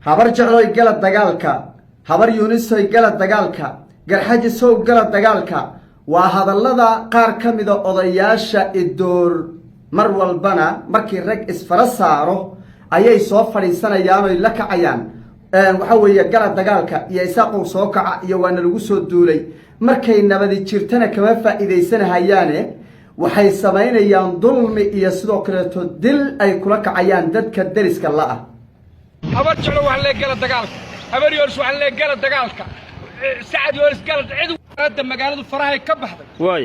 habar jecloy gala dagaalka habar yuunisoy gala dagaalka garxajisow gala dagaalka waa hadallada qaar ka mid ah odayaasha idoor mar walbana markii rag isfara saaro ayay soo fadhiisanayaan oo la kacayaan waxa weeye gala dagaalka iyo isaaqow soo kaca iyo waana lagu soo duulay markay nabadi jirtana kama faa'iideysanahayaane waxay sameynayaan dulmi iyo sidoo kale dil ay kula kacayaan dadka dariska la ah habar jeclo wax la gala dagaalka habar yoors wax la gala dagaalka saad yoors gala cid magaaladu farahay ka baxday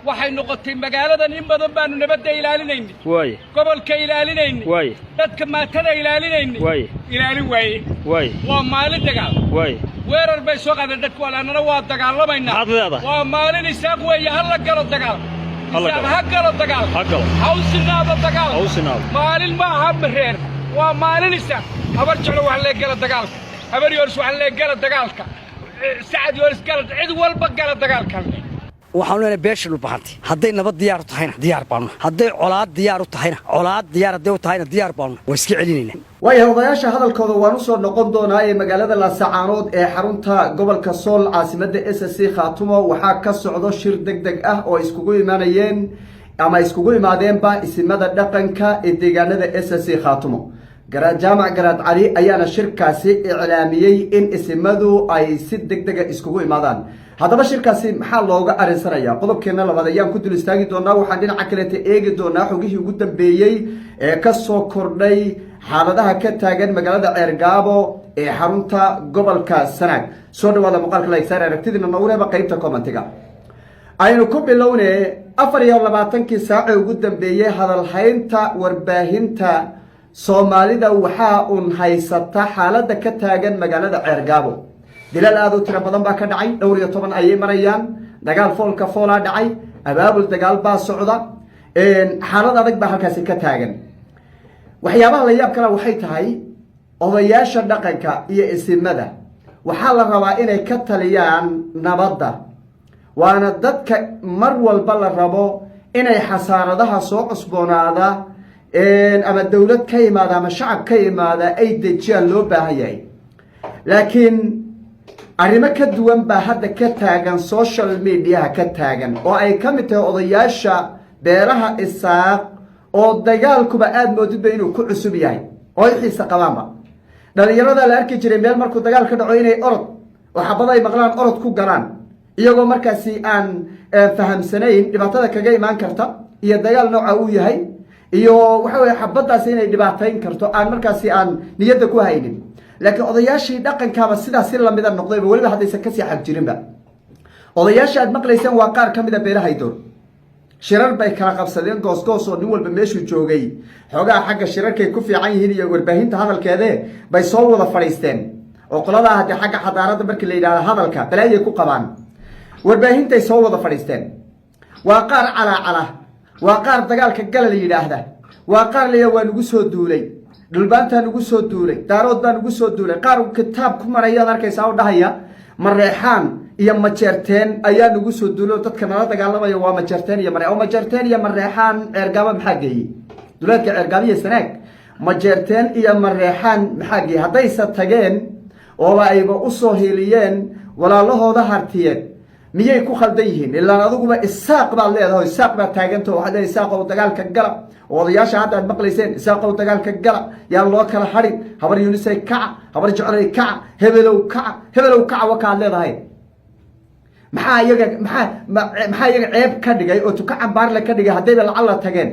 waxay noqotay magaaladan in badan baanu nabadda ilaalinaynay gobolka ilaalinaynay dadka maatada ilaalinaynay ilaalin waaye waa maalin dagaal weerar bay soo qaadeen dadku walaanana waa dagaalamaynaa waa maalin isaaq weeye hal galo dagaal ha galo dagaal hawsinaada dagaal maalin ma aha mareer waa maalin isaaq habar jeclo wax la gala dagaalka habar yoors wax la gala dagaalka saad yoors gala cid walba gala dagaalka waxaan leenahay beesha lu bahantay hadday nabad diyaar u tahayna diyaar baanu hadday colaad diyaar u tahayna colaad diyaar hadday u tahayna diyaar baanu way iska celinayna waayahay odayaasha hadalkooda waan u soo noqon doonaa ee magaalada Laascaanood ee xarunta gobolka Sool caasimadda SSC Khaatumo waxaa ka socdo shir degdeg ah oo iskugu imaanayeen ama iskugu imaadeenba isimada dhaqanka ee deegaanada SSC Khaatumo jaamac garaad cali ayaana shirkaasi iclaamiyey in isimadu ay si degdeg ah iskugu imaadaan haddaba shirkaasi maxaa looga arinsanayaa qodobkeena labaad ayaan ku dul istaagi doonaa waxaan dhinaca kale eegi doonaa xogihii ugu dambeeyay ee ka soo kordhay xaaladaha ka taagan magaalada Ceergaabo ee xarunta gobolka Sanaag soo dhawaada muuqaalka like saar aragtidina noogu reeba qaybta commentiga aynu ku bilownay 24 saac ugu dambeeyay hadal haynta warbaahinta Soomaalida waxa uu haysata xaaladda ka taagan magaalada Ceergaabo dilal aad u tiro badan baa ka dhacay dhowr iyo 10 ayay marayaan dagaal foolka foola dhacay abaabul dagaal baa socda xaalad adag baa halkaas ka taagan waxyaabaha la yaab kale waxay tahay odayaasha dhaqanka iyo isimada waxa la rabaa inay ka taliyaan nabadda waana dadka mar walba la rabo inay xasaaradaha soo cusboonaada ama dawlad ka yimaada ama shacab ka yimaada ay dejiyaan loo baahan yahay laakiin arrimo ka duwan baa hadda ka taagan social media ka taagan oo ay ka mid tahay odayaasha beeraha isaaq oo dagaalkuba aad moodidba inuu ku cusub yahay oo xiisa qabaanba dhalinyarada la arki jiray meel markuu dagaal ka dhaco inay orod oo xabad ay maqlaan orod ku galaan iyagoo markaasi aan fahamsanayn dhibaatada kaga imaan karta iyo dagaal nooca uu yahay iyo waxa weeye xabadaasi inay dhibaateyn karto aan markaasi aan niyadda ku haynin laakiin odayaashii dhaqankaaba sidaas la mid ah noqdayba waliba haddaysan ka sii xag jirinba odayaasha aad maqlaysaan waa qaar ka mid ah beeraha idoor shirar bay kala qabsadeen goosgoos oo nin walba meeshuu joogay xogaha xagga shirarkay ku fiican yihiin iyo warbaahinta hadalkeeda bay soo wada fadhiisteen oo qolada hadda xagga xadaaradda markii la yiraahdo hadalka balaayay ku qabaan warbaahintay soo wada fadhiisteen waa qaar cala waa qaar dagaalka gal la yiraahdo waa qaar leeyahay waa nagu soo duulay dhulbaanta nagu soo duulay daarood baa nagu soo duulay qaar kitaab ku marayaan arkaysaa oo dhahaya mareexaan iyo majeerteen ayaa nagu soo duulay dadka nala dagaalamaya waa majeerteen iyo mareexaan Ceergaabo maxaa geeyay duleedka Ceergaabo iyo Sanaag majeerteen iyo mareexaan maxaa geeyay haddaysa tageen oo ayba u soo heliyeen walaalahooda hartiyeed miyay ku khaldan yihiin ilaa aduguba isaaq baa leedahay isaaq baa taaganto waxa leeyahay isaaq oo dagaalka gala odayaasha hadda aad maqlayseen isaaq oo dagaalka gala yaa loo kala xarin habar yunisay kaca habar jeclay kaca hebelow kaca waka leedahay maxaa iyaga ceeb ka dhigay oo tuka cambaar la ka dhigay haddayba lacala tageen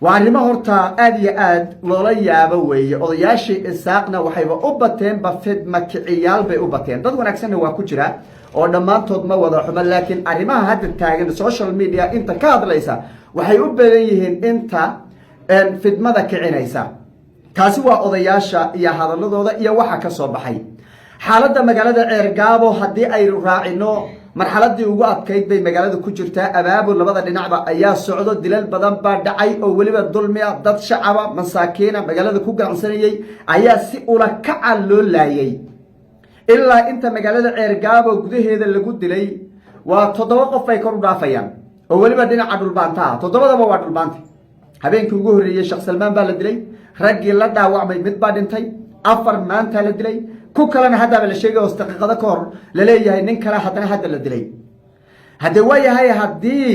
waa arrimo horta aad iyo aad loola yaabo weeye odayaashii isaaqna waxayba u bateen fidma kiciyaal bay u bateen dad wanaagsanna waa ku jira oo dhammaantood ma wada xumo laakiin arrimaha hadda taagan social media inta ka hadlaysa waxay u badan yihiin inta fidmada kicinaysa taasi waa odayaasha iyo hadaladooda iyo waxa ka soo baxay xaaladda magaalada Ceergaabo haddii ay raacino marxaladii ugu adkayd bay magaalada ku jirtaa abaabul labada dhinacba ayaa socdo dilal badan baa dhacay oo waliba dulmi ah dad shacaba masaakiina magaalada ku ganacsanayay ayaa si ula kaca loo laayay ilaa inta magaalada Ceergaabo gudaheeda lagu dilay waa 7 qof ay kor u dhaafayaan oo waliba dhinaca dhulbaanta 7daba waa dhulbaanta habeenkii ugu horeeyay Sheekh Salmaan baa la dilay raggii la dhaawacmay mid baa dhintay afar maanta la dilay ku kalena hadda la sheegay oo daqiiqada ka hor la leeyahay nin kale haddana hadda la dilay hadda way yahay haddii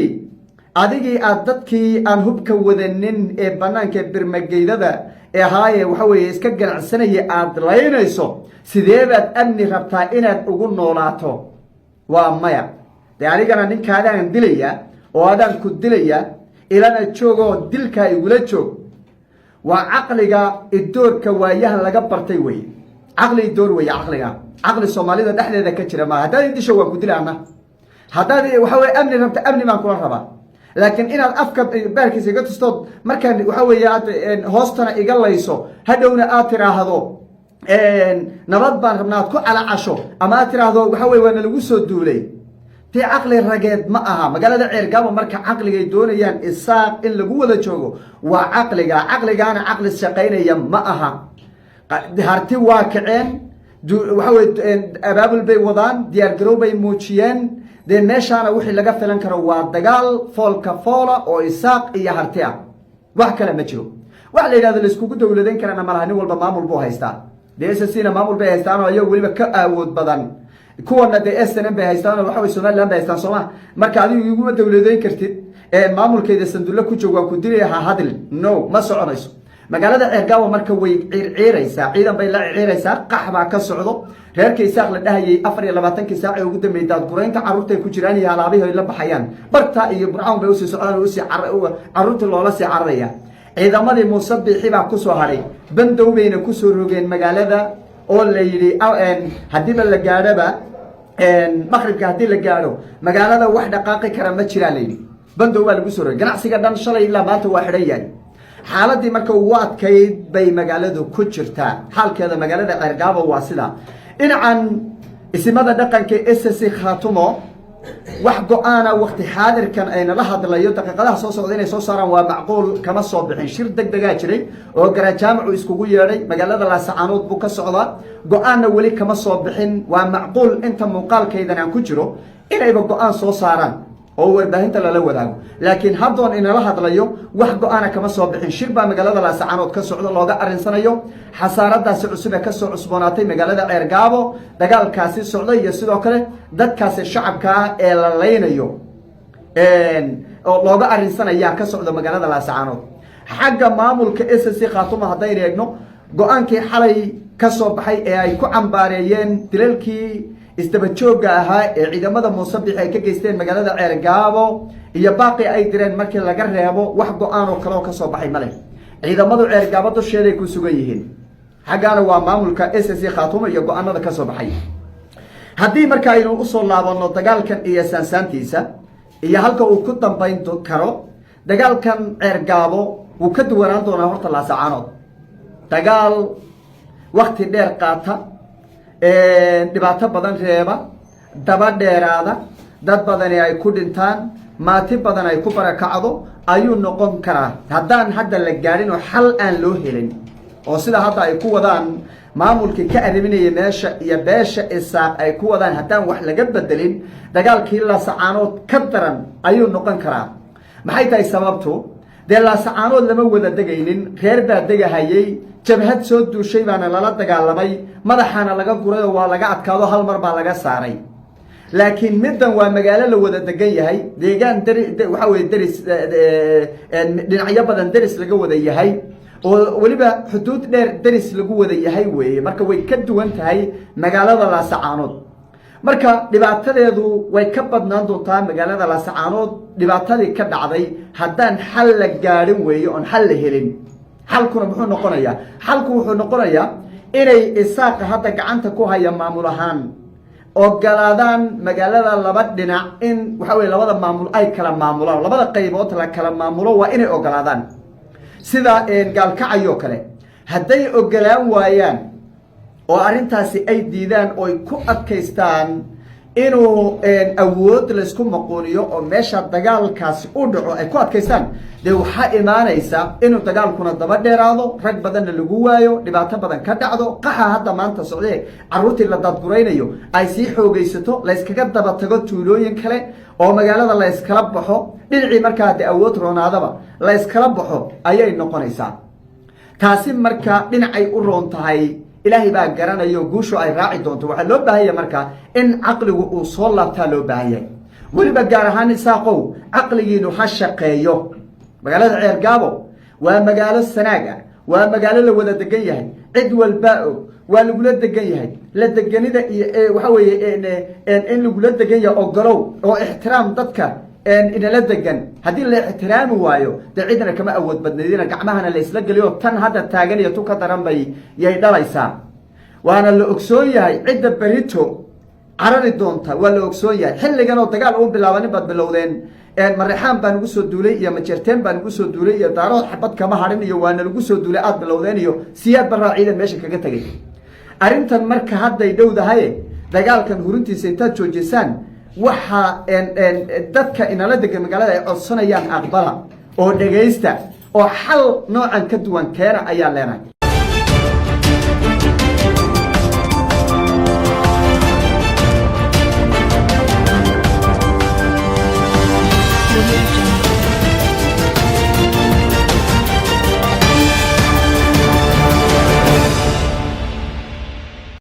adigii aad dadkii aan hubka wadanin ee banaanka birmageydada ee haaye waxa weeye iska ganacsanaya aad laynayso sidee baad amni rabtaa inaad ugu noolaato waa maya dee anigana ninkaadaan dilaya oo adaan ku dilaya ilana joogoo dilka igula joog waa caqliga idoorka waayaha laga bartay wey caqli idoor wey caqli soomaalida dhexdeeda ka jira ma haddaad disho waan ku dilaana haddaad waxa weye amni rabta amni baan kula rabaa laakiin inaad afka baarkiisa iga tustood markaan waxa weeye aad hoostana iga layso hadhowna aad tiraahdo nabad baan rabnaa aad ku calacasho ama aad tiraahdo waxa weye waana lagu soo duulay tii caqli rageed ma aha magaalada Ceergaabo marka caqligay doonayaan isaaq in lagu wada joogo waa caqligaana caqli shaqaynaya ma aha harti waa kaceen waxa weye abaabul bay wadaan diyaar garow bay muujiyeen dee meeshaana wixii laga filan karo waa dagaal foolka foola oo isaaq iyo harti ah wax kale ma jiro wax la yidhahdo la iskugu dowladeyn karana malaha nin walba maamul buu haystaa dee SSCna maamul bay haystaan oo ayagu weliba ka awood badan kuwana dee SNM bay haystaan oo waxa weye Somaliland bay haystaan Soomaa marka adigu iguma dowladeyn kartid maamulkeeda sanduulla ku joog waa ku dilaya ha hadl no ma soconayso magaalada Ceergaabo marka way ciiraysaa ciidan bay la ciiraysaa qaxba ka socdo reerka isaaq la dhahayay 24 saac ee ugu dambeeyay dad gureynta carruurta ku jiraan iyo alaabihi ay la baxayaan barta iyo burcaan bay u sii socdaan oo sii carruurta loola sii cararaya ciidamadii Muusabixi baa ku soo haray bandow bayna ku soo rogeen magaalada oo la yiri hadii la gaadhaba maqribka hadii la gaadho magaalada wax dhaqaaqi kara ma jiraan leeyay bandow baa lagu soo rogay ganacsiga dhan shalay ilaa maanta waa xidhan yahay xaaladii marka uu adkayd bay magaaladu ku jirtaa xaalkeeda magaalada Ceergaabo waa sida dhinacan isimada dhaqanka SSC Khaatumo wax go'aana waqti xaadirkan ayna la hadlayo daqiiqadaha soo socda inay soo saaraan waa macquul kama soo bixin shir degdeg ah jiray oo garajaamacu iskugu yeeray magaalada Laascaanood buu ka socdaa go'aana wali kama soo bixin waa macquul inta muuqaalkaydan aan ku jiro inayba go'aan soo saaraan oo warbaahinta lala wadaago laakiin haddoon inala hadlayo wax go'aana kama soo bixin shir baa magaalada Laascaanood ka socda looga arinsanayo xasaaradaasi cusub ee ka soo cusboonaatay magaalada Ceergaabo dagaalkaasi socday iyo sidoo kale dadkaasi shacabka ah ee la leynayo oo looga arinsanaya ka socda magaalada Laascaanood xagga maamulka SSC Khaatumo haddaynu eegno go'aankii xalay ka soo baxay ee ay ku cambaareeyeen dilalkii isdaba joogga ahaa ee ciidamada Muusabixi ay ka geysteen magaalada Ceergaabo iyo baaqi ay direen markii laga reebo wax go'aan oo kale oo ka soo baxay male ciidamadu Ceergaabo dusheeda ay ku sugan yihiin xaggaana waa maamulka SSC Khaatumo iyo go'aanada ka soo baxay haddii marka aynu u soo laabano dagaalkan iyo saansaantiisa iyo halka uu ku dambayn karo dagaalkan Ceergaabo wuu ka duwanaan doonaa horta Laascaanood dagaal waqti dheer qaata dhibaato badan reeba daba dheeraada dad badan ay ku dhintaan maati badan ay ku barakacdo ayuu noqon karaa haddaan hadda la gaarin oo xal aan loo helin oo sida hadda ay ku wadaan maamulkii ka arriminaya meesha iyo beesha isaaq ay ku wadaan haddaan wax laga bedelin dagaalkii Laascaanood ka daran ayuu noqon karaa maxay tahay sababtu dee Laascaanood lama wada degaynin reer baa degahayay jabhad soo duushay baana lala dagaalamay madaxana laga guray oo waa laga adkaado hal mar baa laga saaray laakiin middan waa magaalo la wada degan yahay deegaan waxa weeye daris dhinacyo badan daris laga wada yahay oo waliba xuduud dheer daris lagu wada yahay weeye marka way ka duwan tahay magaalada Laascaanood marka dhibaatadeedu way ka badnaan doontaa magaalada Laascaanood dhibaatadii ka dhacday haddaan xal la gaarin weeye oon xal la helin xalkuna muxuu noqonayaa xalku wuxuu noqonayaa inay isaaq hadda gacanta ku haya maamul ahaan ogolaadaan magaalada laba dhinac in waxa weeye labada maamul ay kala maamulaan labada qaybood la kala maamulo waa inay ogolaadaan sida gaalkacyo kale hadday ogolaan waayaan oo arrintaasi ay diidaan oo ay ku adkaystaan inuu awood la isku maquuniyo oo meesha dagaalkaasi u dhaco ay ku adkaystaan dee waxaa imaanaysa inuu dagaalkuna daba dheeraado rag badanna lagu waayo dhibaato badan ka dhacdo qaxa hadda maanta socdee carruurtii la dadguraynayo ay sii xoogaysato la iskaga daba tago tuulooyin kale oo magaalada la iskala baxo dhinacii markaa dee awood roonaadaba la iskala baxo ayay noqonaysaa taasi marka dhinacay u roon tahay ilaahay baa garanayo guushu ay raaci doonto waxaa loo baahan yahay marka in caqligu uu soo laabtaa loo baahan yahay weliba gaar ahaan isaaqow caqligiinu ha shaqeeyo magaalada Ceergaabo waa magaalo sanaag ah waa magaalo la wada degan yahay cid walba waa lagu la degan yahay la deganida iyo waxa weeye in lagu la degan yahay ogolow oo ixtiraam dadka in la degan hadii la ixtiraami waayo cidina kama awood badneedina gacmahana la isla galiyo tan hadda taagan iyo tu ka daran bay yay dhalaysaa waana la ogsoon yahay cidda berito carari doonta waa la ogsoon yahay xilligan oo dagaal uu bilaaban bad bilowdeen marixaan baan ugu soo duulay iyo majeerteen baan ugu soo duulay iyo daarood xabad kama harin iyo waana lagu soo duulay aad bilowdeen iyo siyaad barraa ciidan meesha kaga tagay arintan marka hadday dhowdahay dagaalkan hurintiisa inta joojisaan waxa dadka inala degan magaalada ay codsanayaan aqbala oo dhageysta oo xal noocan ka duwan keena ayaa leenahay